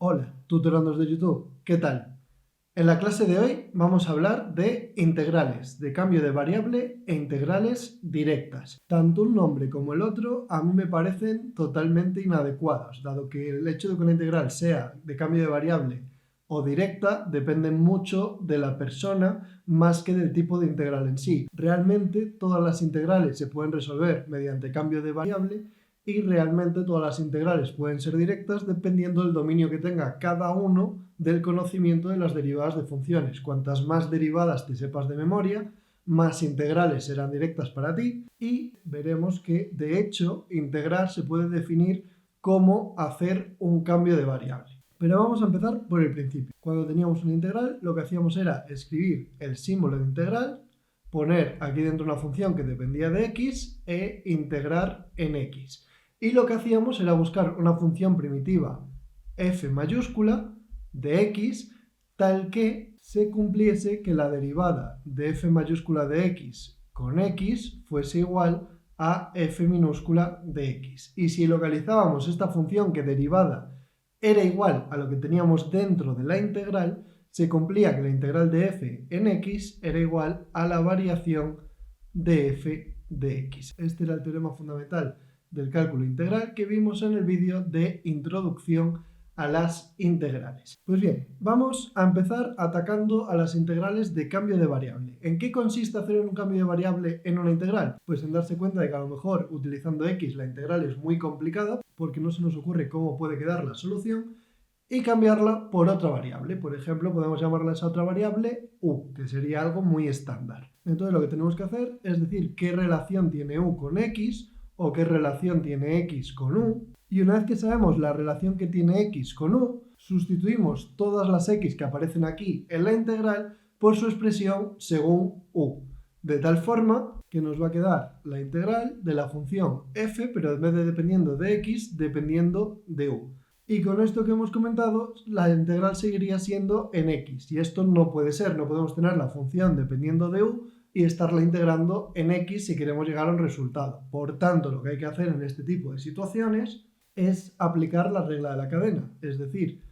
Hola, tutorandos de YouTube, ¿qué tal? En la clase de hoy vamos a hablar de integrales, de cambio de variable e integrales directas. Tanto un nombre como el otro a mí me parecen totalmente inadecuados, dado que el hecho de que una integral sea de cambio de variable o directa depende mucho de la persona más que del tipo de integral en sí. Realmente todas las integrales se pueden resolver mediante cambio de variable y realmente todas las integrales pueden ser directas dependiendo del dominio que tenga cada uno del conocimiento de las derivadas de funciones. Cuantas más derivadas te sepas de memoria, más integrales serán directas para ti y veremos que de hecho integrar se puede definir como hacer un cambio de variable. Pero vamos a empezar por el principio. Cuando teníamos una integral, lo que hacíamos era escribir el símbolo de integral, poner aquí dentro una función que dependía de x e integrar en x. Y lo que hacíamos era buscar una función primitiva f mayúscula de x tal que se cumpliese que la derivada de f mayúscula de x con x fuese igual a f minúscula de x. Y si localizábamos esta función que derivada era igual a lo que teníamos dentro de la integral, se cumplía que la integral de f en x era igual a la variación de f de x. Este era el teorema fundamental del cálculo integral que vimos en el vídeo de introducción a las integrales. Pues bien, vamos a empezar atacando a las integrales de cambio de variable. ¿En qué consiste hacer un cambio de variable en una integral? Pues en darse cuenta de que a lo mejor utilizando x la integral es muy complicada porque no se nos ocurre cómo puede quedar la solución y cambiarla por otra variable. Por ejemplo, podemos llamarla a esa otra variable u, que sería algo muy estándar. Entonces lo que tenemos que hacer es decir qué relación tiene u con x o qué relación tiene x con u, y una vez que sabemos la relación que tiene x con u, sustituimos todas las x que aparecen aquí en la integral por su expresión según u, de tal forma que nos va a quedar la integral de la función f, pero en vez de dependiendo de x, dependiendo de u. Y con esto que hemos comentado, la integral seguiría siendo en x, y esto no puede ser, no podemos tener la función dependiendo de u y estarla integrando en x si queremos llegar a un resultado. Por tanto, lo que hay que hacer en este tipo de situaciones es aplicar la regla de la cadena, es decir,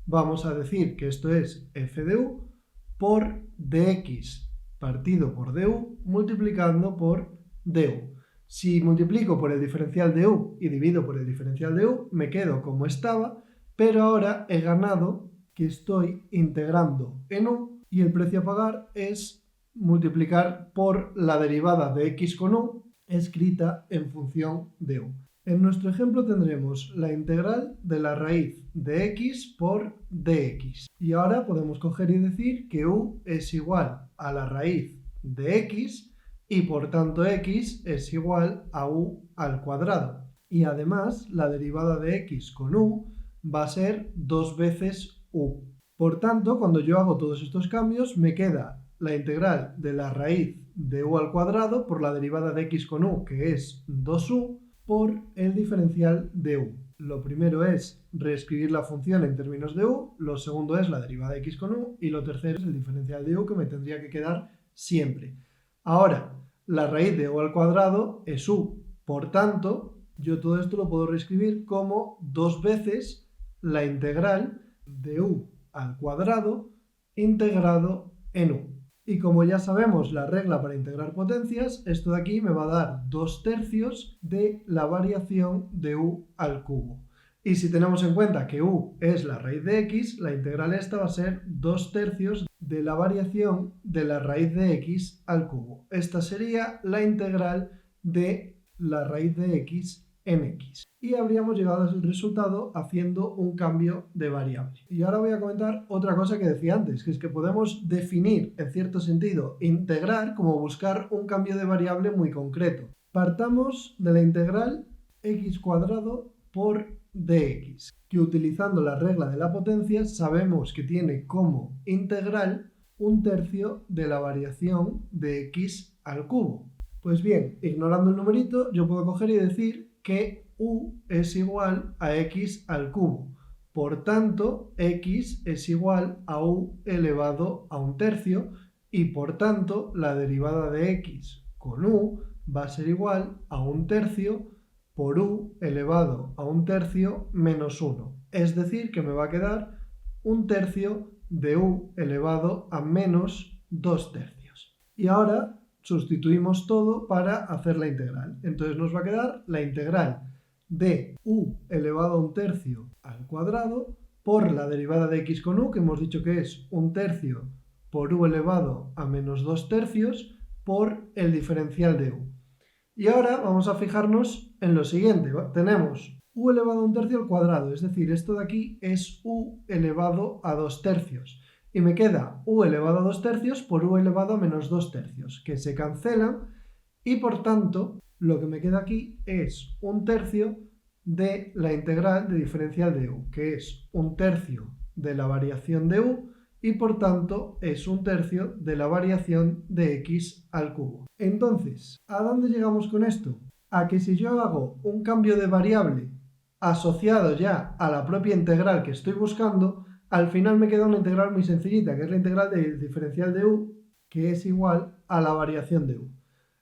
vamos a decir que esto es f de u por dx partido por du multiplicando por du. Si multiplico por el diferencial de u y divido por el diferencial de u, me quedo como estaba, pero ahora he ganado que estoy integrando en u y el precio a pagar es multiplicar por la derivada de x con u escrita en función de u. En nuestro ejemplo tendremos la integral de la raíz de x por dx. Y ahora podemos coger y decir que u es igual a la raíz de x y por tanto x es igual a u al cuadrado. Y además la derivada de x con u va a ser 2 veces u. Por tanto, cuando yo hago todos estos cambios, me queda la integral de la raíz de u al cuadrado por la derivada de x con u, que es 2u, por el diferencial de u. Lo primero es reescribir la función en términos de u, lo segundo es la derivada de x con u y lo tercero es el diferencial de u que me tendría que quedar siempre. Ahora, la raíz de u al cuadrado es u, por tanto, yo todo esto lo puedo reescribir como 2 veces la integral de u al cuadrado integrado en u. Y como ya sabemos la regla para integrar potencias, esto de aquí me va a dar 2/3 de la variación de u al cubo. Y si tenemos en cuenta que u es la raíz de x, la integral esta va a ser 2/3 de la variación de la raíz de x al cubo. Esta sería la integral de la raíz de x en x. Y habríamos llegado al resultado haciendo un cambio de variable. Y ahora voy a comentar otra cosa que decía antes, que es que podemos definir, en cierto sentido, integrar como buscar un cambio de variable muy concreto. Partamos de la integral x cuadrado por dx, que utilizando la regla de la potencia sabemos que tiene como integral 1/3 de la variación de x al cubo. Pues bien, ignorando el numerito, yo puedo coger y decir que u es igual a x al cubo. Por tanto, x es igual a u elevado a 1/3 y por tanto la derivada de x con u va a ser igual a 1/3 por u elevado a 1/3 menos 1. Es decir, que me va a quedar 1/3 de u elevado a menos 2/3. Y ahora sustituimos todo para hacer la integral. Entonces nos va a quedar la integral de u elevado a 1/3 al cuadrado por la derivada de x con u, que hemos dicho que es 1/3 por u elevado a menos 2/3 por el diferencial de u. Y ahora vamos a fijarnos en lo siguiente. Tenemos u elevado a 1/3 al cuadrado, es decir, esto de aquí es u elevado a 2/3. Y me queda u elevado a 2/3 por u elevado a menos 2/3, que se cancelan y por tanto lo que me queda aquí es 1/3 de la integral de diferencial de u, que es 1/3 de la variación de u y por tanto es 1/3 de la variación de x al cubo. Entonces, ¿a dónde llegamos con esto? A que si yo hago un cambio de variable asociado ya a la propia integral que estoy buscando, al final me queda una integral muy sencillita, que es la integral del diferencial de u, que es igual a la variación de u.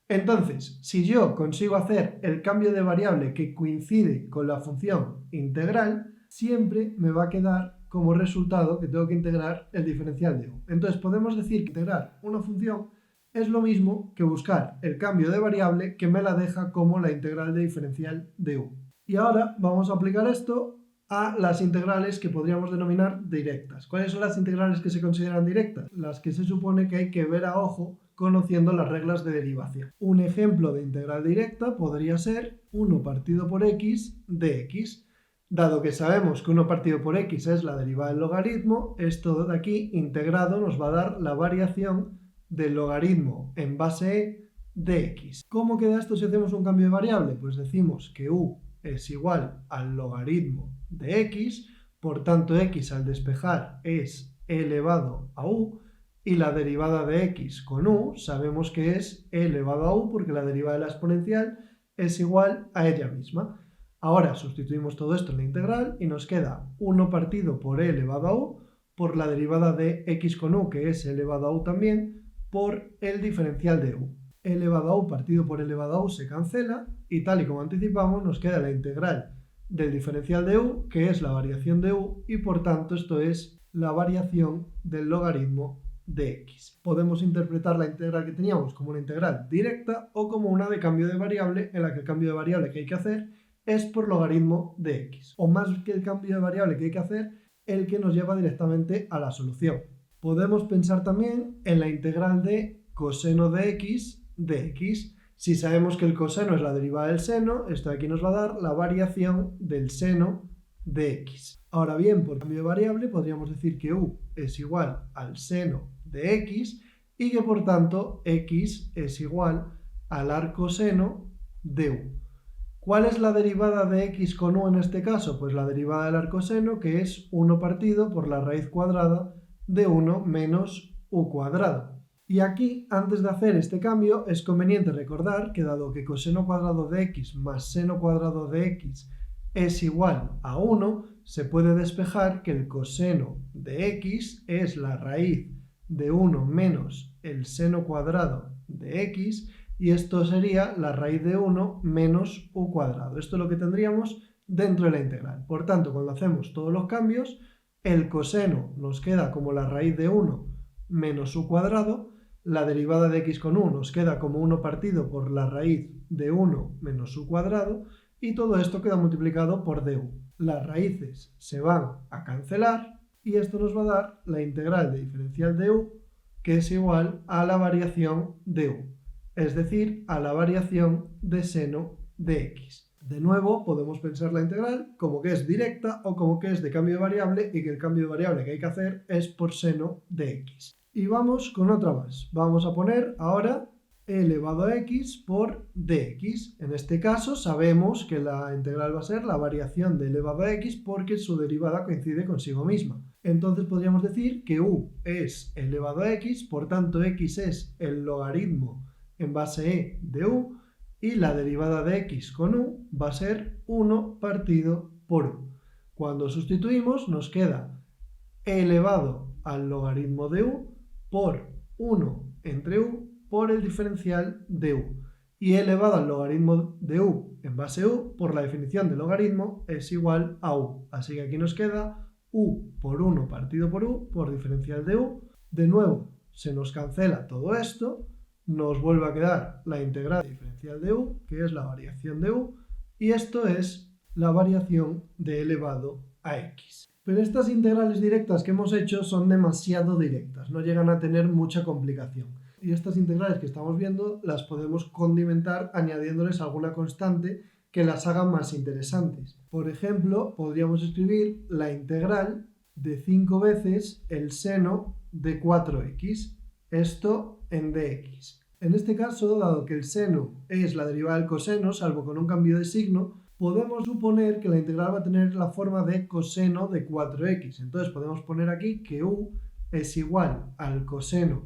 Entonces, si yo consigo hacer el cambio de variable que coincide con la función integral, siempre me va a quedar como resultado que tengo que integrar el diferencial de u. Entonces podemos decir que integrar una función es lo mismo que buscar el cambio de variable que me la deja como la integral de diferencial de u. Y ahora vamos a aplicar esto a las integrales que podríamos denominar directas. ¿Cuáles son las integrales que se consideran directas? Las que se supone que hay que ver a ojo conociendo las reglas de derivación. Un ejemplo de integral directa podría ser 1 partido por x de x. Dado que sabemos que 1 partido por x es la derivada del logaritmo, esto de aquí integrado nos va a dar la variación del logaritmo en base e de x. ¿Cómo queda esto si hacemos un cambio de variable? Pues decimos que u es igual al logaritmo de x, por tanto x al despejar es e elevado a u, y la derivada de x con u sabemos que es e elevado a u porque la derivada de la exponencial es igual a ella misma. Ahora sustituimos todo esto en la integral y nos queda 1 partido por e elevado a u por la derivada de x con u, que es e elevado a u también, por el diferencial de u. E elevado a u partido por e elevado a u se cancela y tal y como anticipamos nos queda la integral del diferencial de u, que es la variación de u, y por tanto esto es la variación del logaritmo de x. Podemos interpretar la integral que teníamos como una integral directa o como una de cambio de variable, en la que el cambio de variable que hay que hacer es por logaritmo de x. O más que el cambio de variable que hay que hacer, el que nos lleva directamente a la solución. Podemos pensar también en la integral de coseno de x de x. Si sabemos que el coseno es la derivada del seno, esto de aquí nos va a dar la variación del seno de x. Ahora bien, por cambio de variable podríamos decir que u es igual al seno de x y que por tanto x es igual al arcoseno de u. ¿Cuál es la derivada de x con u en este caso? Pues la derivada del arcoseno, que es 1 partido por la raíz cuadrada de 1 menos u cuadrado. Y aquí, antes de hacer este cambio, es conveniente recordar que dado que coseno cuadrado de x más seno cuadrado de x es igual a 1, se puede despejar que el coseno de x es la raíz de 1 menos el seno cuadrado de x, y esto sería la raíz de 1 menos u cuadrado. Esto es lo que tendríamos dentro de la integral. Por tanto, cuando hacemos todos los cambios, el coseno nos queda como la raíz de 1 menos u cuadrado, la derivada de x con u nos queda como 1 partido por la raíz de 1 menos u cuadrado, y todo esto queda multiplicado por du. Las raíces se van a cancelar y esto nos va a dar la integral de diferencial de u, que es igual a la variación de u, es decir, a la variación de seno de x. De nuevo, podemos pensar la integral como que es directa o como que es de cambio de variable y que el cambio de variable que hay que hacer es por seno de x. Y vamos con otra más. Vamos a poner ahora e elevado a x por dx. En este caso sabemos que la integral va a ser la variación de elevado a x porque su derivada coincide consigo misma. Entonces podríamos decir que u es elevado a x, por tanto x es el logaritmo en base e de u, y la derivada de x con u va a ser 1 partido por u. Cuando sustituimos nos queda e elevado al logaritmo de u por 1 entre u por el diferencial de u. Y e elevado al logaritmo de u en base u por la definición del logaritmo es igual a u. Así que aquí nos queda u por 1 partido por u por diferencial de u. De nuevo, se nos cancela todo esto, nos vuelve a quedar la integral diferencial de u, que es la variación de u, y esto es la variación de elevado a x. Pero estas integrales directas que hemos hecho son demasiado directas, no llegan a tener mucha complicación. Y estas integrales que estamos viendo las podemos condimentar añadiéndoles alguna constante que las haga más interesantes. Por ejemplo, podríamos escribir la integral de 5 veces el seno de 4x, esto en dx. En este caso, dado que el seno es la derivada del coseno, salvo con un cambio de signo, podemos suponer que la integral va a tener la forma de coseno de 4x. Entonces podemos poner aquí que u es igual al coseno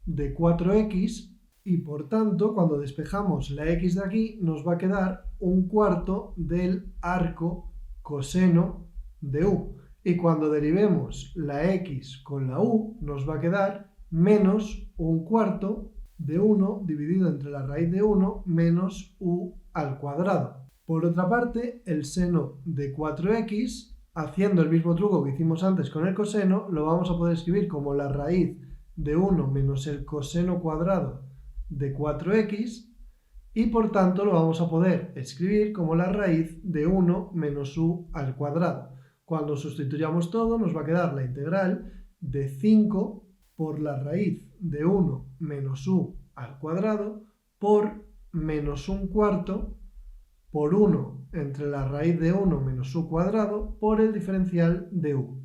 de 4x y por tanto cuando despejamos la x de aquí nos va a quedar un cuarto del arco coseno de u. Y cuando derivemos la x con la u nos va a quedar menos un cuarto de 1 dividido entre la raíz de 1 menos u al cuadrado. Por otra parte, el seno de 4x, haciendo el mismo truco que hicimos antes con el coseno, lo vamos a poder escribir como la raíz de 1 menos el coseno cuadrado de 4x y por tanto lo vamos a poder escribir como la raíz de 1 menos u al cuadrado. Cuando sustituyamos todo nos va a quedar la integral de 5 por la raíz de 1 menos u al cuadrado por menos un cuarto por 1 entre la raíz de 1 menos u cuadrado por el diferencial de u.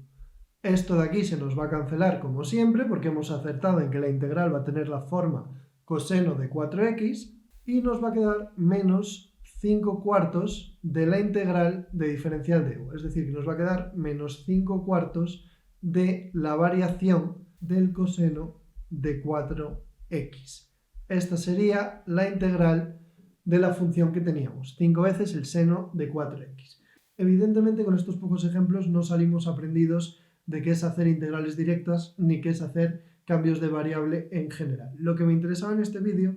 Esto de aquí se nos va a cancelar como siempre porque hemos acertado en que la integral va a tener la forma coseno de 4x y nos va a quedar menos 5 cuartos de la integral de diferencial de u. Es decir, que nos va a quedar menos 5 cuartos de la variación del coseno de 4x. Esta sería la integral de la función que teníamos, 5 veces el seno de 4x. Evidentemente con estos pocos ejemplos no salimos aprendidos de qué es hacer integrales directas ni qué es hacer cambios de variable en general. Lo que me interesaba en este vídeo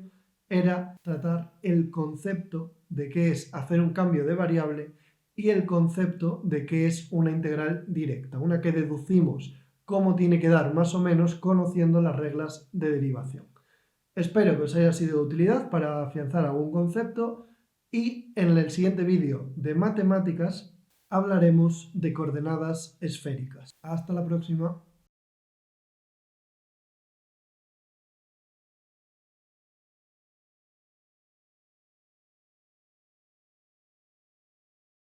era tratar el concepto de qué es hacer un cambio de variable y el concepto de qué es una integral directa, una que deducimos cómo tiene que dar más o menos conociendo las reglas de derivación. Espero que os haya sido de utilidad para afianzar algún concepto y en el siguiente vídeo de matemáticas hablaremos de coordenadas esféricas. Hasta la próxima.